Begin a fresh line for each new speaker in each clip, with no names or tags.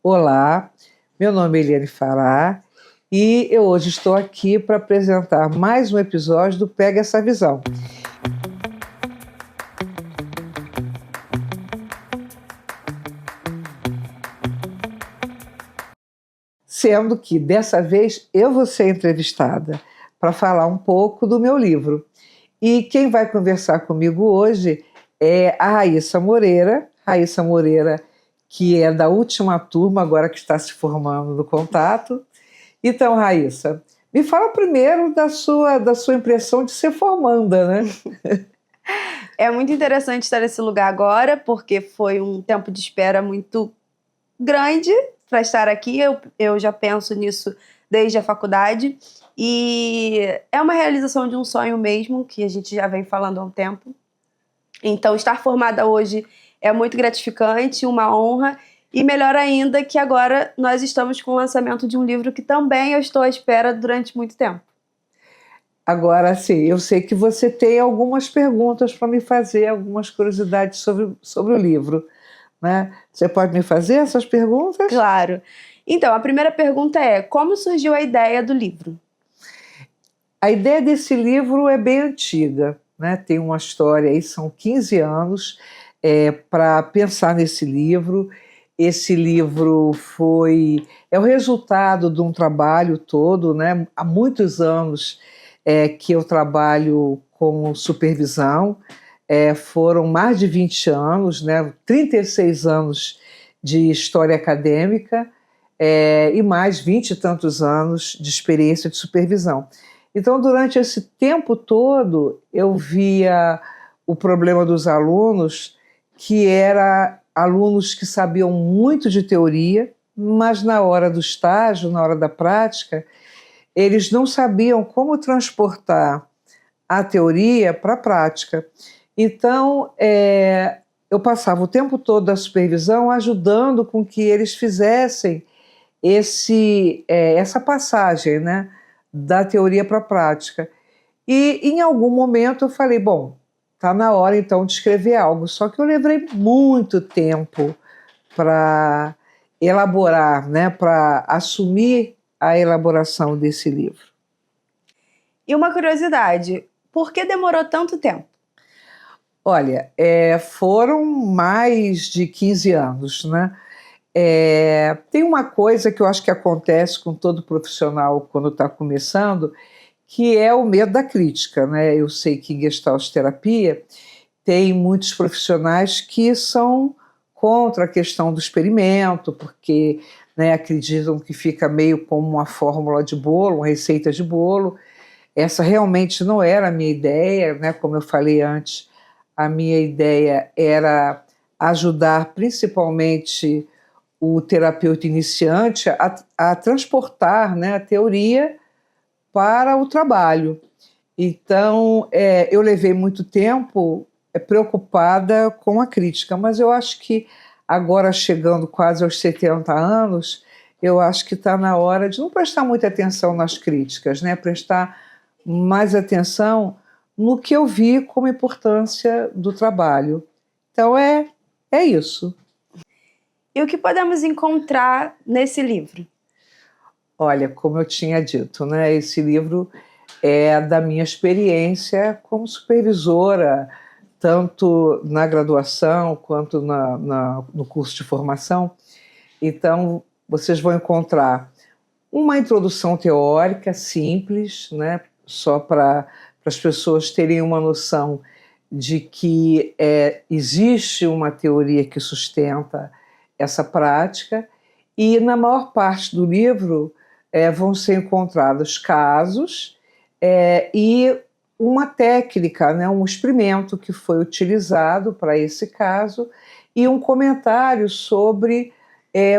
Olá, meu nome é Eliane Fará e eu hoje estou aqui para apresentar mais um episódio do Pega Essa Visão. Sendo que dessa vez eu vou ser entrevistada para falar um pouco do meu livro. E quem vai conversar comigo hoje é a Raíssa Moreira, que é da última turma, agora que está se formando no Contato. Então, Raíssa, me fala primeiro da sua impressão de ser formanda, né?
É muito interessante estar nesse lugar agora, porque foi um tempo de espera muito grande para estar aqui. Eu já penso nisso desde a faculdade. E é uma realização de um sonho mesmo, que a gente já vem falando há um tempo. Então, estar formada hoje é muito gratificante, uma honra. E melhor ainda que agora nós estamos com o lançamento de um livro que também eu estou à espera durante muito tempo.
Agora, sim, eu sei que você tem algumas perguntas para me fazer, algumas curiosidades sobre o livro, né? Você pode me fazer essas perguntas?
Claro. Então, a primeira pergunta é: como surgiu a ideia do livro?
A ideia desse livro é bem antiga, né? Tem uma história aí, são 15 anos para pensar nesse livro. Esse livro é o resultado de um trabalho todo, né? Há muitos anos que eu trabalho com supervisão, foram mais de 20 anos, né? 36 anos de história acadêmica e mais 20 e tantos anos de experiência de supervisão. Então, durante esse tempo todo, eu via o problema dos alunos, que era alunos que sabiam muito de teoria, mas na hora do estágio, na hora da prática, eles não sabiam como transportar a teoria para a prática. Então, eu passava o tempo todo da supervisão ajudando com que eles fizessem essa passagem, né, da teoria para a prática. E em algum momento eu falei, bom, está na hora então de escrever algo. Só que eu levei muito tempo para elaborar, né, para assumir a elaboração desse livro.
E uma curiosidade: por que demorou tanto tempo?
Olha, foram mais de 15 anos, né? Tem uma coisa que eu acho que acontece com todo profissional quando está começando, que é o medo da crítica, né? Eu sei que em Gestalt terapia tem muitos profissionais que são contra a questão do experimento, porque, né, acreditam que fica meio como uma fórmula de bolo, uma receita de bolo. Essa realmente não era a minha ideia, né? Como eu falei antes, a minha ideia era ajudar principalmente o terapeuta iniciante a transportar, né, a teoria para o trabalho. Então, eu levei muito tempo preocupada com a crítica, mas eu acho que agora, chegando quase aos 70 anos, eu acho que está na hora de não prestar muita atenção nas críticas, né? Prestar mais atenção no que eu vi como importância do trabalho. Então, é isso.
E o que podemos encontrar nesse livro?
Olha, como eu tinha dito, né, esse livro é da minha experiência como supervisora, tanto na graduação quanto no curso de formação. Então, vocês vão encontrar uma introdução teórica simples, né, só para as pessoas terem uma noção de que existe uma teoria que sustenta essa prática, e na maior parte do livro vão ser encontrados casos e uma técnica, né, um experimento que foi utilizado para esse caso e um comentário sobre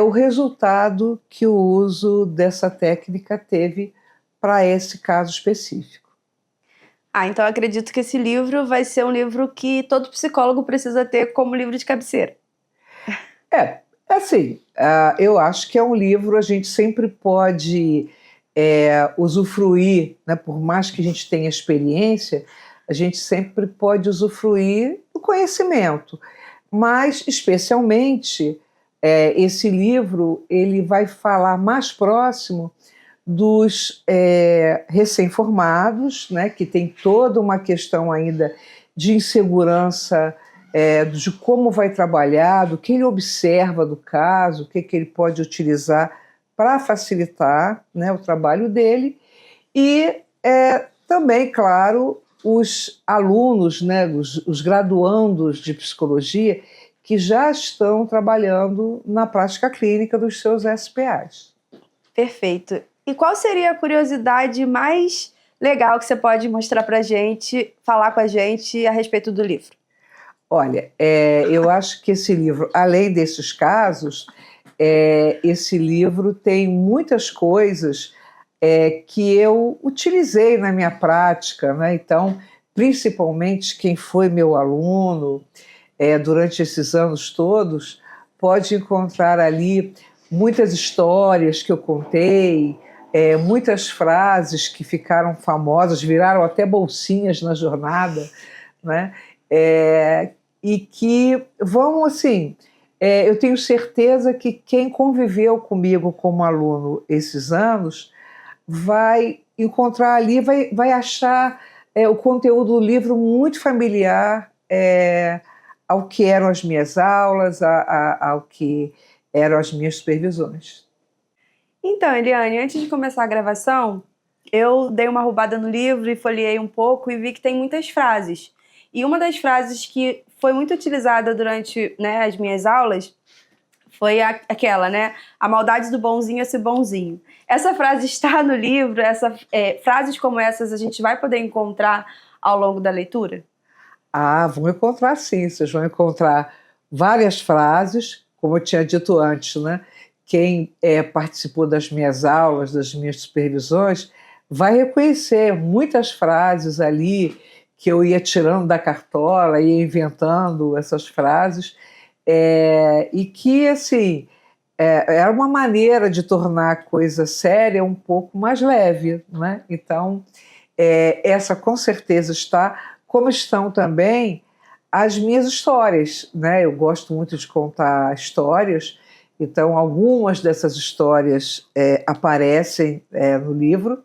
o resultado que o uso dessa técnica teve para esse caso específico.
Então acredito que esse livro vai ser um livro que todo psicólogo precisa ter como livro de cabeceira.
Assim, eu acho que é um livro, a gente sempre pode usufruir, né, por mais que a gente tenha experiência, a gente sempre pode usufruir do conhecimento, mas especialmente esse livro ele vai falar mais próximo dos recém-formados, né, que tem toda uma questão ainda de insegurança, de como vai trabalhar, do que ele observa do caso, o que ele pode utilizar para facilitar, né, o trabalho dele, e também, claro, os alunos, né, os graduandos de psicologia que já estão trabalhando na prática clínica dos seus SPAs.
Perfeito. E qual seria a curiosidade mais legal que você pode mostrar para a gente, falar com a gente a respeito do livro?
Olha, eu acho que esse livro, além desses casos, esse livro tem muitas coisas que eu utilizei na minha prática, né? Então, principalmente quem foi meu aluno durante esses anos todos, pode encontrar ali muitas histórias que eu contei, muitas frases que ficaram famosas, viraram até bolsinhas na jornada, né? E que vão, assim, eu tenho certeza que quem conviveu comigo como aluno esses anos vai encontrar ali, vai achar o conteúdo do livro muito familiar ao que eram as minhas aulas, ao que eram as minhas supervisões.
Então, Eliane, antes de começar a gravação, eu dei uma roubada no livro e folheei um pouco e vi que tem muitas frases. E uma das frases que foi muito utilizada durante, né, as minhas aulas foi aquela, né? A maldade do bonzinho é ser bonzinho. Essa frase está no livro, frases como essas a gente vai poder encontrar ao longo da leitura?
Vão encontrar sim, vocês vão encontrar várias frases, como eu tinha dito antes, né? Quem participou das minhas aulas, das minhas supervisões, vai reconhecer muitas frases ali que eu ia tirando da cartola, ia inventando essas frases, e que, assim, era uma maneira de tornar a coisa séria um pouco mais leve, né? Então, essa com certeza está, como estão também as minhas histórias, né? Eu gosto muito de contar histórias, então algumas dessas histórias aparecem no livro.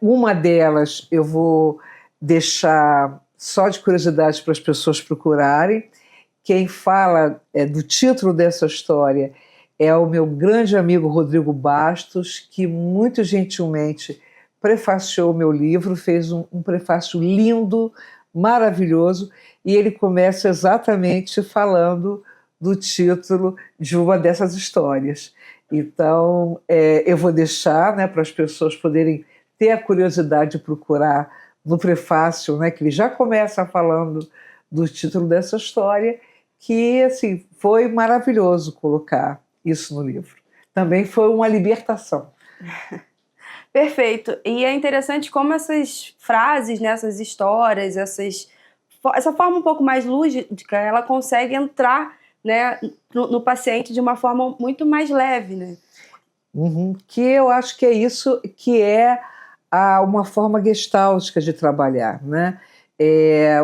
Uma delas eu vou deixar só de curiosidade para as pessoas procurarem. Quem fala do título dessa história é o meu grande amigo Rodrigo Bastos, que muito gentilmente prefaciou o meu livro, fez um prefácio lindo, maravilhoso, e ele começa exatamente falando do título de uma dessas histórias. Então, eu vou deixar, né, para as pessoas poderem ter a curiosidade de procurar no prefácio, né, que ele já começa falando do título dessa história, que, assim, foi maravilhoso colocar isso no livro. Também foi uma libertação.
Perfeito. E é interessante como essas frases, né, essas histórias, essa forma um pouco mais lúdica, ela consegue entrar, né, no paciente de uma forma muito mais leve, né?
Que eu acho que é isso que é uma forma gestáltica de trabalhar, né?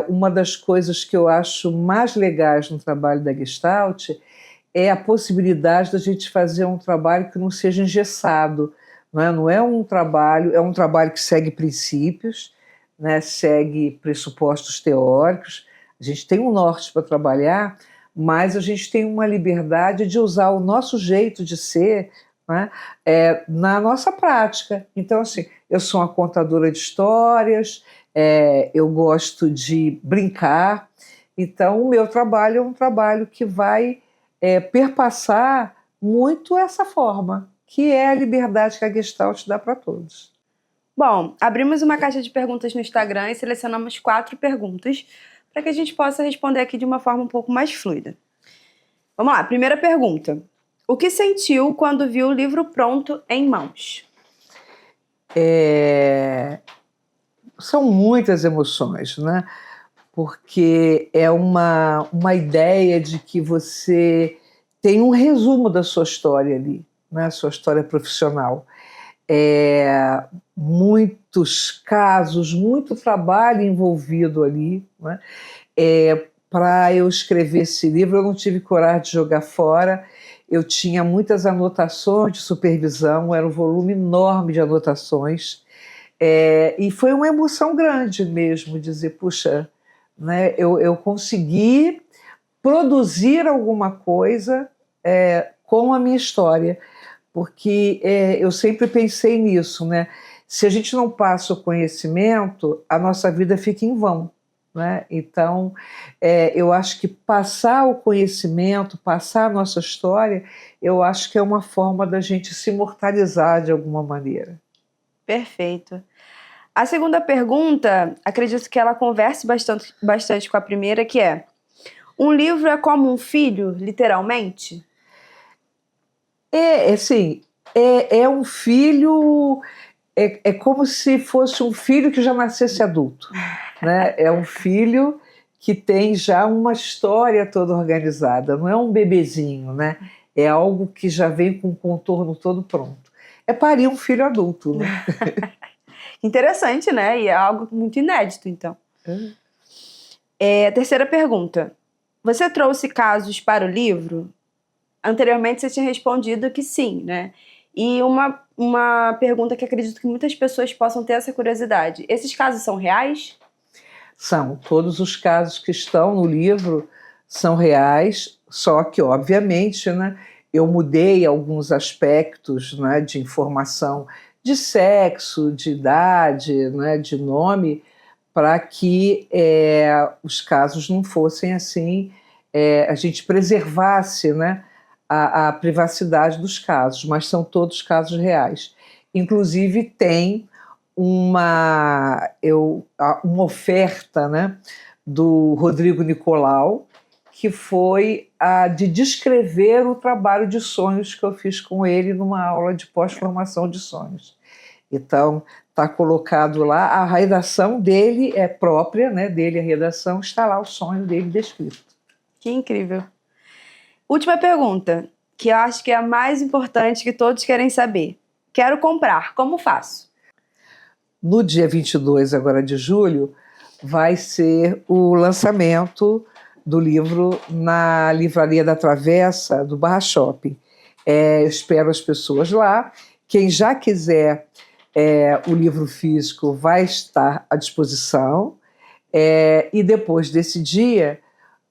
Uma das coisas que eu acho mais legais no trabalho da Gestalt é a possibilidade da gente fazer um trabalho que não seja engessado, não é um trabalho, é um trabalho que segue princípios, né? Segue pressupostos teóricos, a gente tem um norte para trabalhar, mas a gente tem uma liberdade de usar o nosso jeito de ser, né, na nossa prática. Então, assim, eu sou uma contadora de histórias, eu gosto de brincar, então o meu trabalho é um trabalho que vai perpassar muito essa forma, que é a liberdade que a Gestalt dá para todos.
Bom, abrimos uma caixa de perguntas no Instagram e selecionamos 4 perguntas para que a gente possa responder aqui de uma forma um pouco mais fluida. Vamos lá, primeira pergunta. O que sentiu quando viu o livro pronto em mãos?
São muitas emoções, né? Porque é uma ideia de que você tem um resumo da sua história ali, né? Sua história profissional. Muitos casos, muito trabalho envolvido ali, né? para eu escrever esse livro. Eu não tive coragem de jogar fora. Eu tinha muitas anotações de supervisão, era um volume enorme de anotações. E foi uma emoção grande mesmo, dizer, puxa, né, eu consegui produzir alguma coisa com a minha história, porque eu sempre pensei nisso, né? Se a gente não passa o conhecimento, a nossa vida fica em vão, né? Então, eu acho que passar o conhecimento, passar a nossa história, eu acho que é uma forma da gente se imortalizar de alguma maneira.
Perfeito. A segunda pergunta, acredito que ela converse bastante com a primeira, que é: um livro é como um filho, literalmente?
Assim, é um filho, é como se fosse um filho que já nascesse adulto, né? É um filho que tem já uma história toda organizada, não é um bebezinho, né? É algo que já vem com o contorno todo pronto. É parir um filho adulto, né?
Interessante, né? E é algo muito inédito, então. Terceira pergunta. Você trouxe casos para o livro? Anteriormente você tinha respondido que sim, né? E uma pergunta que acredito que muitas pessoas possam ter essa curiosidade. Esses casos são reais?
São. Todos os casos que estão no livro são reais, só que, obviamente, né, eu mudei alguns aspectos, né, de informação de sexo, de idade, né, de nome, para que os casos não fossem assim, a gente preservasse, né, a privacidade dos casos, mas são todos casos reais. Inclusive, tem uma oferta, né, do Rodrigo Nicolau, que foi a de descrever o trabalho de sonhos que eu fiz com ele numa aula de pós-formação de sonhos. Então, está colocado lá, a redação dele é própria, né, dele a redação, está lá o sonho dele descrito.
Que incrível. Última pergunta, que eu acho que é a mais importante que todos querem saber. Quero comprar, como faço?
No dia 22 agora de julho, vai ser o lançamento do livro na Livraria da Travessa, do Barra Shopping. Eu espero as pessoas lá. Quem já quiser o livro físico vai estar à disposição. E depois desse dia,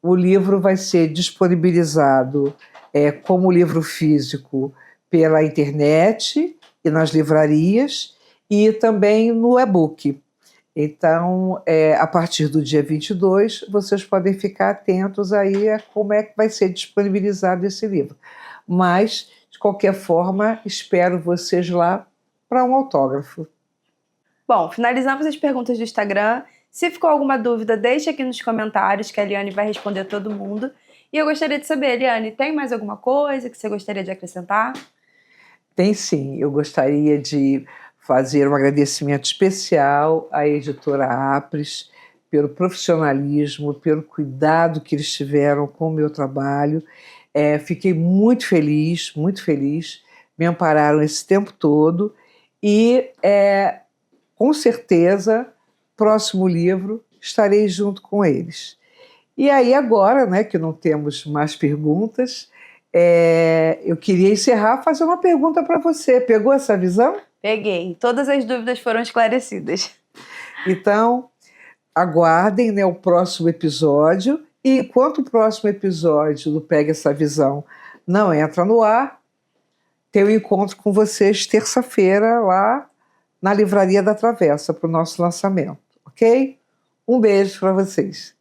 o livro vai ser disponibilizado como livro físico pela internet e nas livrarias, e também no e-book. Então, a partir do dia 22, vocês podem ficar atentos aí a como é que vai ser disponibilizado esse livro. Mas, de qualquer forma, espero vocês lá para um autógrafo.
Bom, finalizamos as perguntas do Instagram. Se ficou alguma dúvida, deixe aqui nos comentários que a Eliane vai responder a todo mundo. E eu gostaria de saber, Eliane, tem mais alguma coisa que você gostaria de acrescentar?
Tem sim, eu gostaria de fazer um agradecimento especial à editora Apres pelo profissionalismo, pelo cuidado que eles tiveram com o meu trabalho. Fiquei muito feliz, me ampararam esse tempo todo e, com certeza, próximo livro, estarei junto com eles. E aí agora, né, que não temos mais perguntas, eu queria encerrar fazendo uma pergunta para você. Pegou essa visão?
Peguei. Todas as dúvidas foram esclarecidas.
Então, aguardem, né, o próximo episódio. E enquanto o próximo episódio do Pega Essa Visão não entra no ar, tenho um encontro com vocês terça-feira lá na Livraria da Travessa para o nosso lançamento, ok? Um beijo para vocês.